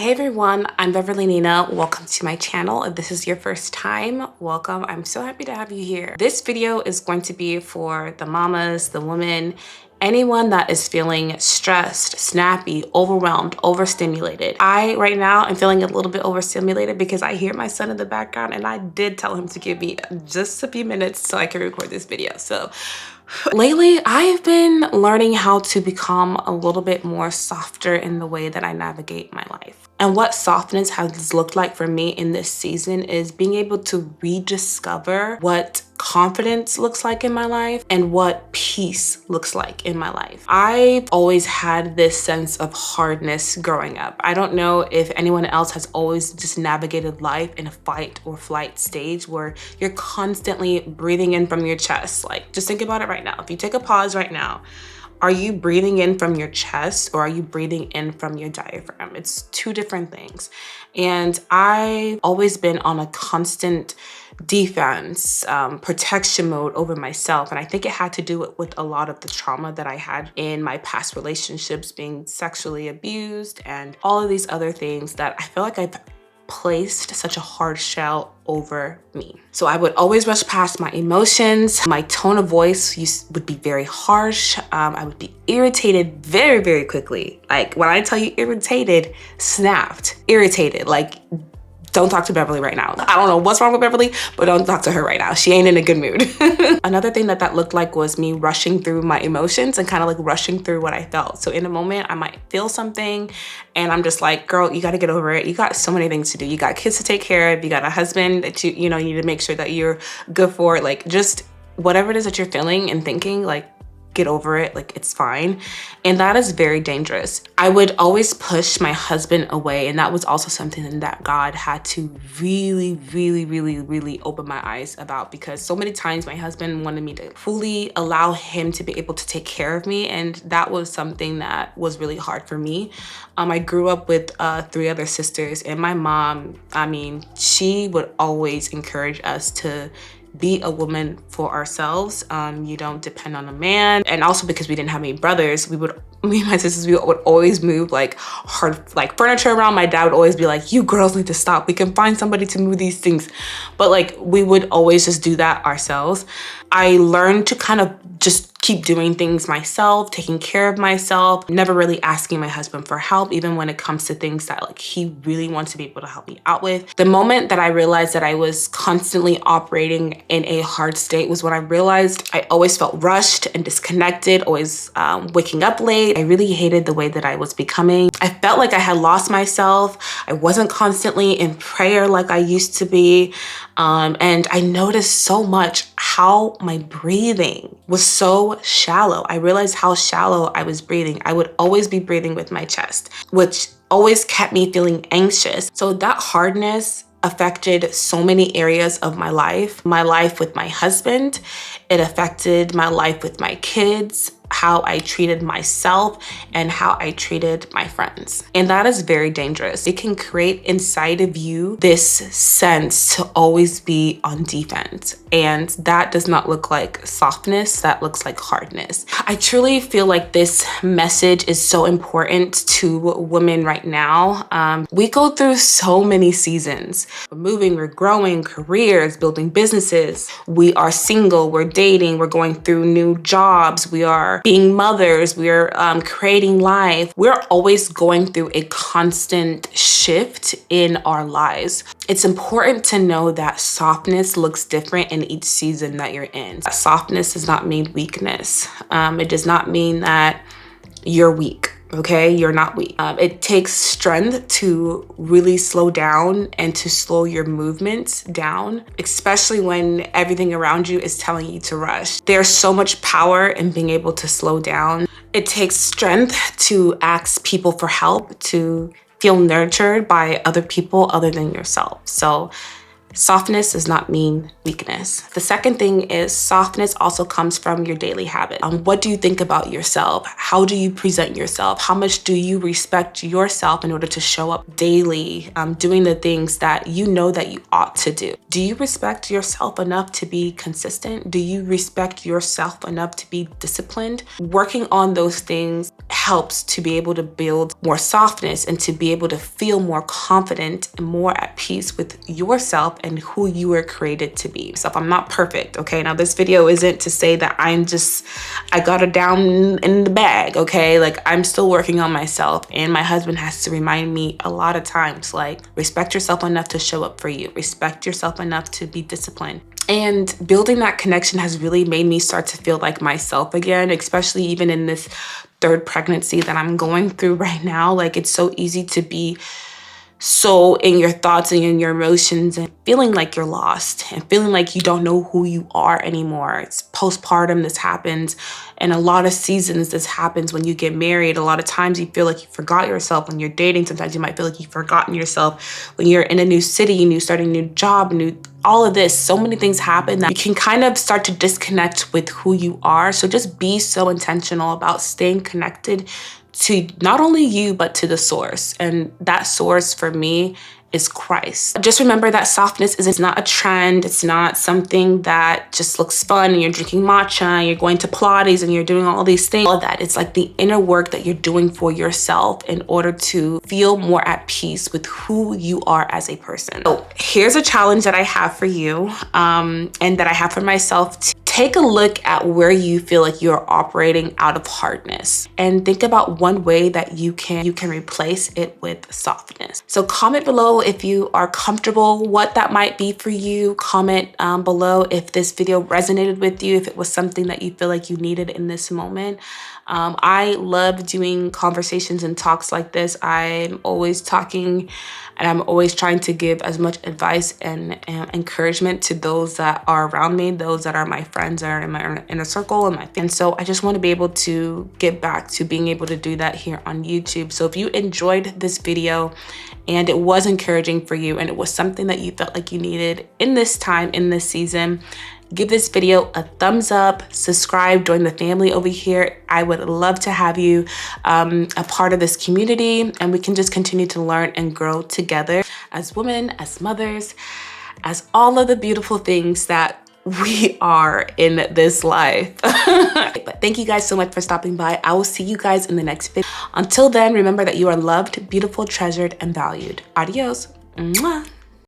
Hey everyone, I'm Beverly Nina. Welcome to my channel. If this is your first time, welcome. I'm so happy to have you here. This video is going to be for the mamas, the women, anyone that is feeling stressed, snappy, overwhelmed, overstimulated. I right now am feeling a little bit overstimulated because I hear my son in the background and I did tell him to give me just a few minutes so I can record this video. So lately, I've been learning how to become a little bit more softer in the way that I navigate my life. And what softness has looked like for me in this season is being able to rediscover what confidence looks like in my life and what peace looks like in my life. I've always had this sense of hardness growing up. I don't know if anyone else has always just navigated life in a fight or flight stage where you're constantly breathing in from your chest. Like, just think about it right now. If you take a pause right now, are you breathing in from your chest or are you breathing in from your diaphragm? It's two different things. And I've always been on a constant defense, protection mode over myself. And I think it had to do with a lot of the trauma that I had in my past relationships, being sexually abused and all of these other things that I feel like I've placed such a hard shell over me. So I would always rush past my emotions. My tone of voice would be very harsh. I would be irritated very, very quickly. Like when I tell you irritated, snapped, irritated, like don't talk to Beverly right now. I don't know what's wrong with Beverly, but don't talk to her right now. She ain't in a good mood. Another thing that looked like was me rushing through my emotions and kind of like rushing through what I felt. So in a moment, I might feel something and I'm just like, girl, you got to get over it. You got so many things to do. You got kids to take care of. You got a husband that you need to make sure that you're good for. Like just whatever it is that you're feeling and thinking, like, get over it, like it's fine. And that is very dangerous. I would always push my husband away, and that was also something that God had to really, really, really, really open my eyes about, because so many times my husband wanted me to fully allow him to be able to take care of me, and that was something that was really hard for me. I grew up with 3 other sisters, and my mom, she would always encourage us to be a woman for ourselves. You don't depend on a man. And also because we didn't have any brothers, me and my sisters, we would always move like hard, like furniture around. My dad would always be like, you girls need to stop. We can find somebody to move these things. But like, we would always just do that ourselves. I learned to kind of just keep doing things myself, taking care of myself, never really asking my husband for help, even when it comes to things that like he really wants to be able to help me out with. The moment that I realized that I was constantly operating in a hard state was when I realized I always felt rushed and disconnected, always waking up late. I really hated the way that I was becoming. I felt like I had lost myself. I wasn't constantly in prayer like I used to be. And I noticed so much how my breathing was so shallow. I realized how shallow I was breathing. I would always be breathing with my chest, which always kept me feeling anxious. So that hardness affected so many areas of my life with my husband. It affected my life with my kids, how I treated myself, and how I treated my friends. And that is very dangerous. It can create inside of you this sense to always be on defense. And that does not look like softness, that looks like hardness. I truly feel like this message is so important to women right now. We go through so many seasons. We're moving, we're growing, careers, building businesses. We are single, we're dating, we're going through new jobs, we are being mothers, we're creating life. We're always going through a constant shift in our lives. It's important to know that softness looks different in each season that you're in. Softness does not mean weakness. It does not mean that you're weak. Okay, you're not weak. It takes strength to really slow down and to slow your movements down, especially when everything around you is telling you to rush. There's so much power in being able to slow down. It takes strength to ask people for help, to feel nurtured by other people other than yourself. So Softness does not mean weakness. The second thing is softness also comes from your daily habit. What do you think about yourself? How do you present yourself? How much do you respect yourself in order to show up daily, doing the things that you know that you ought to do? Do you respect yourself enough to be consistent? Do you respect yourself enough to be disciplined? Working on those things helps to be able to build more softness and to be able to feel more confident and more at peace with yourself and who you were created to be. So I'm not perfect, okay? Now this video isn't to say that I got it down in the bag, okay? Like I'm still working on myself, and my husband has to remind me a lot of times, like, respect yourself enough to show up for you. Respect yourself enough to be disciplined. And building that connection has really made me start to feel like myself again, especially even in this third pregnancy that I'm going through right now. Like it's so easy to be so in your thoughts and in your emotions and feeling like you're lost and feeling like you don't know who you are anymore. It's postpartum, this happens. And a lot of seasons, this happens when you get married. A lot of times you feel like you forgot yourself when you're dating. Sometimes you might feel like you've forgotten yourself when you're in a new city and you start a new job, all of this. So many things happen that you can kind of start to disconnect with who you are. So just be so intentional about staying connected to not only you, but to the source. And that source for me is Christ. Just remember that softness is not a trend. It's not something that just looks fun and you're drinking matcha and you're going to Pilates and you're doing all these things. All of that. It's like the inner work that you're doing for yourself in order to feel more at peace with who you are as a person. So here's a challenge that I have for you and that I have for myself. Take a look at where you feel like you're operating out of hardness and think about one way that you can replace it with softness. So comment below if you are comfortable what that might be for you. Comment below if this video resonated with you, if it was something that you feel like you needed in this moment. I love doing conversations and talks like this. I'm always talking and I'm always trying to give as much advice and encouragement to those that are around me, those that are my friends, that are in my inner circle and so I just want to be able to get back to being able to do that here on YouTube. So if you enjoyed this video and it was encouraging for you and it was something that you felt like you needed in this time, in this season, give this video a thumbs up, subscribe, join the family over here. I would love to have you a part of this community, and we can just continue to learn and grow together as women, as mothers, as all of the beautiful things that we are in this life. But thank you guys so much for stopping by. I will see you guys in the next video. Until then, remember that you are loved, beautiful, treasured, and valued. Adios. Mwah.